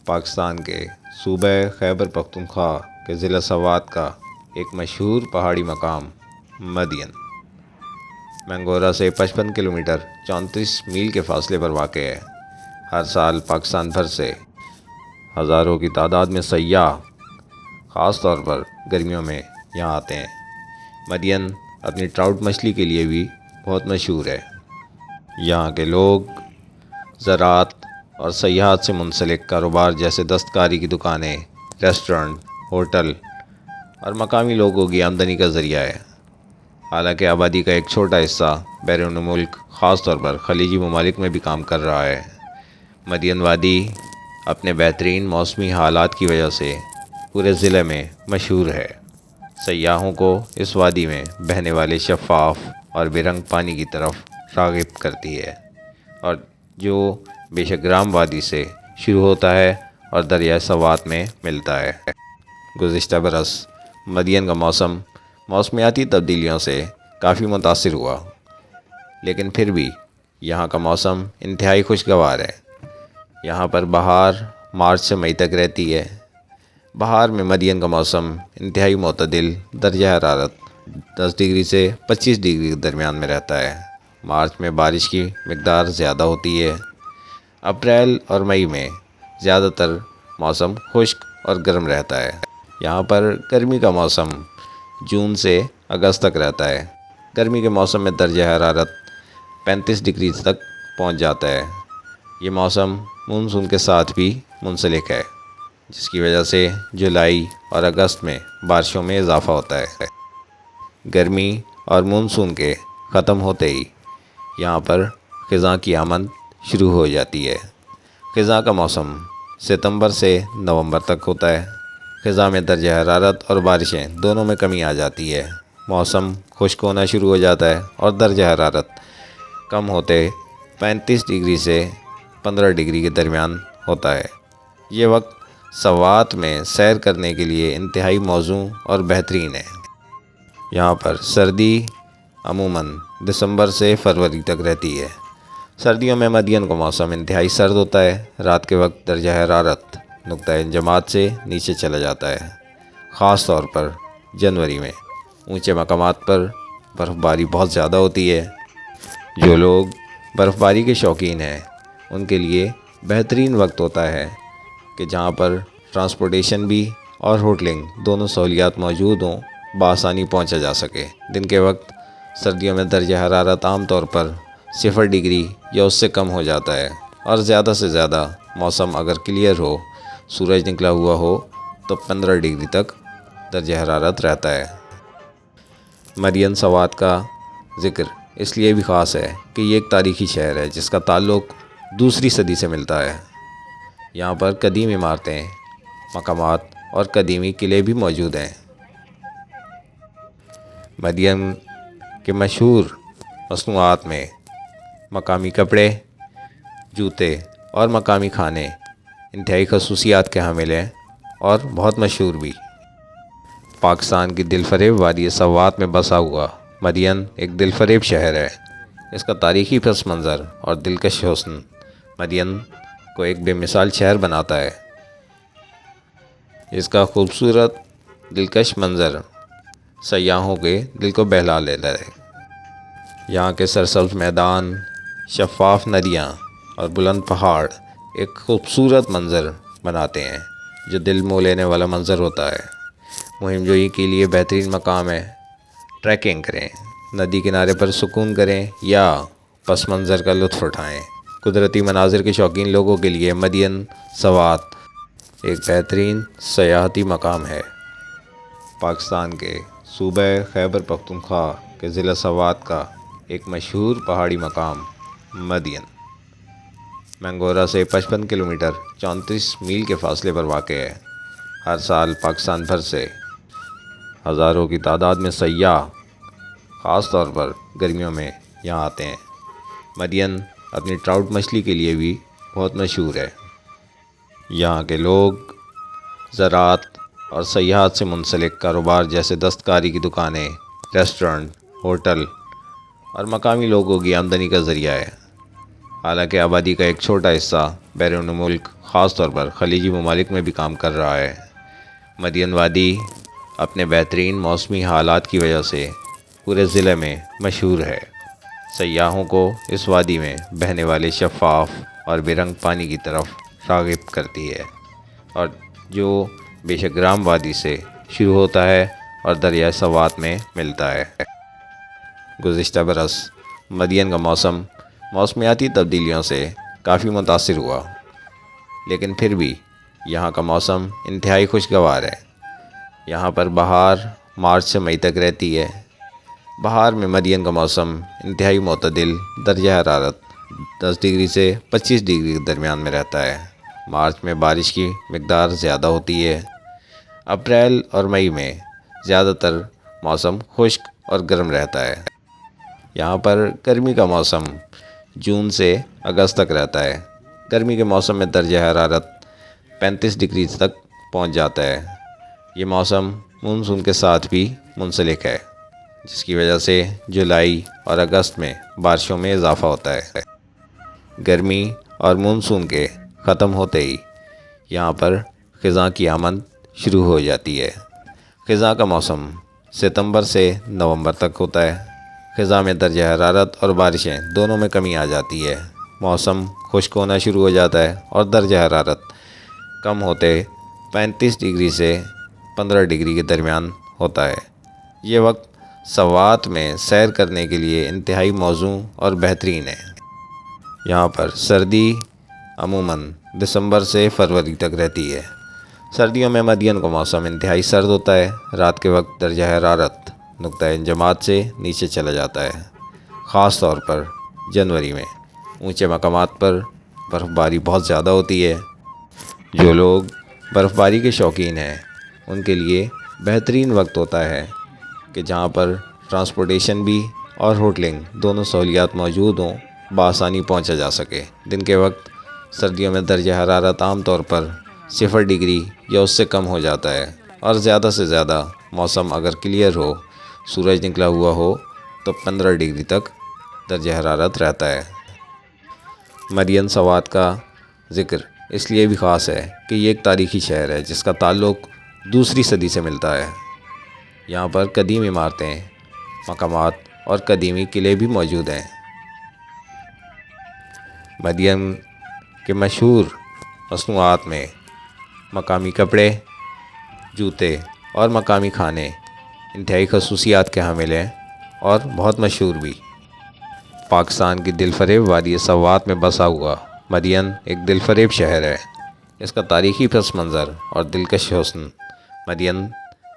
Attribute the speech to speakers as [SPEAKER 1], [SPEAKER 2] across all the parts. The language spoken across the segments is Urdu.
[SPEAKER 1] پاکستان کے صوبہ خیبر پختونخوا کے ضلع سوات کا ایک مشہور پہاڑی مقام مدین مینگورہ سے 55 کلومیٹر 34 میل کے فاصلے پر واقع ہے۔ ہر سال پاکستان بھر سے ہزاروں کی تعداد میں سیاح خاص طور پر گرمیوں میں یہاں آتے ہیں۔ مدین اپنی ٹراؤٹ مچھلی کے لیے بھی بہت مشہور ہے۔ یہاں کے لوگ زراعت اور سیاحت سے منسلک کاروبار جیسے دستکاری کی دکانیں، ریسٹورنٹ، ہوٹل اور مقامی لوگوں کی آمدنی کا ذریعہ ہے۔ حالانکہ آبادی کا ایک چھوٹا حصہ بیرون ملک خاص طور پر خلیجی ممالک میں بھی کام کر رہا ہے۔ مدین وادی اپنے بہترین موسمی حالات کی وجہ سے پورے ضلع میں مشہور ہے۔ سیاحوں کو اس وادی میں بہنے والے شفاف اور بے رنگ پانی کی طرف راغب کرتی ہے، اور جو بیشک گرام وادی سے شروع ہوتا ہے اور دریائے سوات میں ملتا ہے۔ گزشتہ برس مدین کا موسم موسمیاتی تبدیلیوں سے کافی متاثر ہوا، لیکن پھر بھی یہاں کا موسم انتہائی خوشگوار ہے۔ یہاں پر بہار مارچ سے مئی تک رہتی ہے۔ بہار میں مدین کا موسم انتہائی معتدل، درجہ حرارت 10 ڈگری سے 25 ڈگری کے درمیان میں رہتا ہے۔ مارچ میں بارش کی مقدار زیادہ ہوتی ہے۔ اپریل اور مئی میں زیادہ تر موسم خشک اور گرم رہتا ہے۔ یہاں پر گرمی کا موسم جون سے اگست تک رہتا ہے۔ گرمی کے موسم میں درجہ حرارت 35 ڈگری تک پہنچ جاتا ہے۔ یہ موسم مونسون کے ساتھ بھی منسلک ہے، جس کی وجہ سے جولائی اور اگست میں بارشوں میں اضافہ ہوتا ہے۔ گرمی اور مونسون کے ختم ہوتے ہی یہاں پر خزاں کی آمد شروع ہو جاتی ہے۔ خزاں کا موسم ستمبر سے نومبر تک ہوتا ہے۔ خزاں میں درجہ حرارت اور بارشیں دونوں میں کمی آ جاتی ہے۔ موسم خشک ہونا شروع ہو جاتا ہے اور درجہ حرارت کم ہوتے 35 ڈگری سے 15 ڈگری کے درمیان ہوتا ہے۔ یہ وقت سوات میں سیر کرنے کے لیے انتہائی موزوں اور بہترین ہے۔ یہاں پر سردی عموماً دسمبر سے فروری تک رہتی ہے۔ سردیوں میں مدین کا موسم انتہائی سرد ہوتا ہے۔ رات کے وقت درجہ حرارت نقطۂ انجماد سے نیچے چلا جاتا ہے۔ خاص طور پر جنوری میں اونچے مقامات پر برف باری بہت زیادہ ہوتی ہے۔ جو لوگ برف باری کے شوقین ہیں ان کے لیے بہترین وقت ہوتا ہے کہ جہاں پر ٹرانسپورٹیشن بھی اور ہوٹلنگ دونوں سہولیات موجود ہوں، بآسانی پہنچا جا سکے۔ دن کے وقت سردیوں میں درجہ حرارت عام طور پر 0 ڈگری یا اس سے کم ہو جاتا ہے، اور زیادہ سے زیادہ موسم اگر کلیئر ہو، سورج نکلا ہوا ہو تو 15 ڈگری تک درجہ حرارت رہتا ہے۔ مدین سوات کا ذکر اس لیے بھی خاص ہے کہ یہ ایک تاریخی شہر ہے جس کا تعلق دوسری صدی سے ملتا ہے۔ یہاں پر قدیم عمارتیں، مقامات اور قدیمی قلعے بھی موجود ہیں۔ مدین کے مشہور مصنوعات میں مقامی کپڑے، جوتے اور مقامی کھانے انتہائی خصوصیات کے حامل ہیں اور بہت مشہور بھی۔ پاکستان کی دل فریب وادی سوات میں بسا ہوا مدین ایک دل فریب شہر ہے۔ اس کا تاریخی پس منظر اور دلکش حسن مدین کو ایک بے مثال شہر بناتا ہے۔ اس کا خوبصورت دلکش منظر سیاحوں کے دل کو بہلا لیتا ہے۔ یہاں کے سرسبز میدان، شفاف ندیاں اور بلند پہاڑ ایک خوبصورت منظر بناتے ہیں جو دل مو لینے والا منظر ہوتا ہے۔ مہم جوئی کے لیے بہترین مقام ہے۔ ٹریکنگ کریں، ندی کنارے پر سکون کریں یا پس منظر کا لطف اٹھائیں۔ قدرتی مناظر کے شوقین لوگوں کے لیے مدین سوات ایک بہترین سیاحتی مقام ہے۔ پاکستان کے صوبہ خیبر پختونخوا کے ضلع سوات کا ایک مشہور پہاڑی مقام مدین مینگورہ سے 55 کلومیٹر 34 میل کے فاصلے پر واقع ہے۔ ہر سال پاکستان بھر سے ہزاروں کی تعداد میں سیاح خاص طور پر گرمیوں میں یہاں آتے ہیں۔ مدین اپنی ٹراؤٹ مچھلی کے لیے بھی بہت مشہور ہے۔ یہاں کے لوگ زراعت اور سیاحت سے منسلک کاروبار جیسے دستکاری کی دکانیں، ریسٹورنٹ، ہوٹل اور مقامی لوگوں کی آمدنی کا ذریعہ ہے۔ حالانکہ آبادی کا ایک چھوٹا حصہ بیرون ملک خاص طور پر خلیجی ممالک میں بھی کام کر رہا ہے۔ مدین وادی اپنے بہترین موسمی حالات کی وجہ سے پورے ضلع میں مشہور ہے۔ سیاحوں کو اس وادی میں بہنے والے شفاف اور بے رنگ پانی کی طرف راغب کرتی ہے، اور جو بیش گرام وادی سے شروع ہوتا ہے اور دریائے سوات میں ملتا ہے۔ گزشتہ برس مدین کا موسم موسمیاتی تبدیلیوں سے کافی متاثر ہوا، لیکن پھر بھی یہاں کا موسم انتہائی خوشگوار ہے۔ یہاں پر بہار مارچ سے مئی تک رہتی ہے۔ بہار میں مدین کا موسم انتہائی معتدل، درجہ حرارت 10 ڈگری سے 25 ڈگری کے درمیان میں رہتا ہے۔ مارچ میں بارش کی مقدار زیادہ ہوتی ہے۔ اپریل اور مئی میں زیادہ تر موسم خشک اور گرم رہتا ہے۔ یہاں پر گرمی کا موسم جون سے اگست تک رہتا ہے۔ گرمی کے موسم میں درجہ حرارت 35 ڈگری تک پہنچ جاتا ہے۔ یہ موسم مونسون کے ساتھ بھی منسلک ہے، جس کی وجہ سے جولائی اور اگست میں بارشوں میں اضافہ ہوتا ہے۔ گرمی اور مونسون کے ختم ہوتے ہی یہاں پر خزاں کی آمد شروع ہو جاتی ہے۔ خزاں کا موسم ستمبر سے نومبر تک ہوتا ہے۔ خزاں میں درجہ حرارت اور بارشیں دونوں میں کمی آ جاتی ہے۔ موسم خشک ہونا شروع ہو جاتا ہے اور درجہ حرارت کم ہوتے 35 ڈگری سے 15 ڈگری کے درمیان ہوتا ہے۔ یہ وقت سوات میں سیر کرنے کے لیے انتہائی موزوں اور بہترین ہے۔ یہاں پر سردی عموماً دسمبر سے فروری تک رہتی ہے۔ سردیوں میں مدین کا موسم انتہائی سرد ہوتا ہے۔ رات کے وقت درجہ حرارت نقطہ انجماد سے نیچے چلا جاتا ہے۔ خاص طور پر جنوری میں اونچے مقامات پر برف باری بہت زیادہ ہوتی ہے۔ جو لوگ برف باری کے شوقین ہیں ان کے لیے بہترین وقت ہوتا ہے کہ جہاں پر ٹرانسپورٹیشن بھی اور ہوٹلنگ دونوں سہولیات موجود ہوں، بآسانی پہنچا جا سکے۔ دن کے وقت سردیوں میں درجہ حرارت عام طور پر 0 ڈگری یا اس سے کم ہو جاتا ہے، اور زیادہ سے زیادہ موسم اگر کلیئر ہو، سورج نکلا ہوا ہو، تو 15 ڈگری تک درجہ حرارت رہتا ہے۔ مدین سوات کا ذکر اس لیے بھی خاص ہے کہ یہ ایک تاریخی شہر ہے جس کا تعلق دوسری صدی سے ملتا ہے۔ یہاں پر قدیم عمارتیں، مقامات اور قدیمی قلعے بھی موجود ہیں۔ مدین کے مشہور مصنوعات میں مقامی کپڑے، جوتے اور مقامی کھانے انتہائی خصوصیات کے حامل ہیں اور بہت مشہور بھی۔ پاکستان کی دل فریب وادی سوات میں بسا ہوا مدین ایک دل فریب شہر ہے۔ اس کا تاریخی پس منظر اور دلکش حسن مدین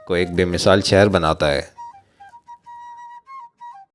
[SPEAKER 1] کو ایک بے مثال شہر بناتا ہے۔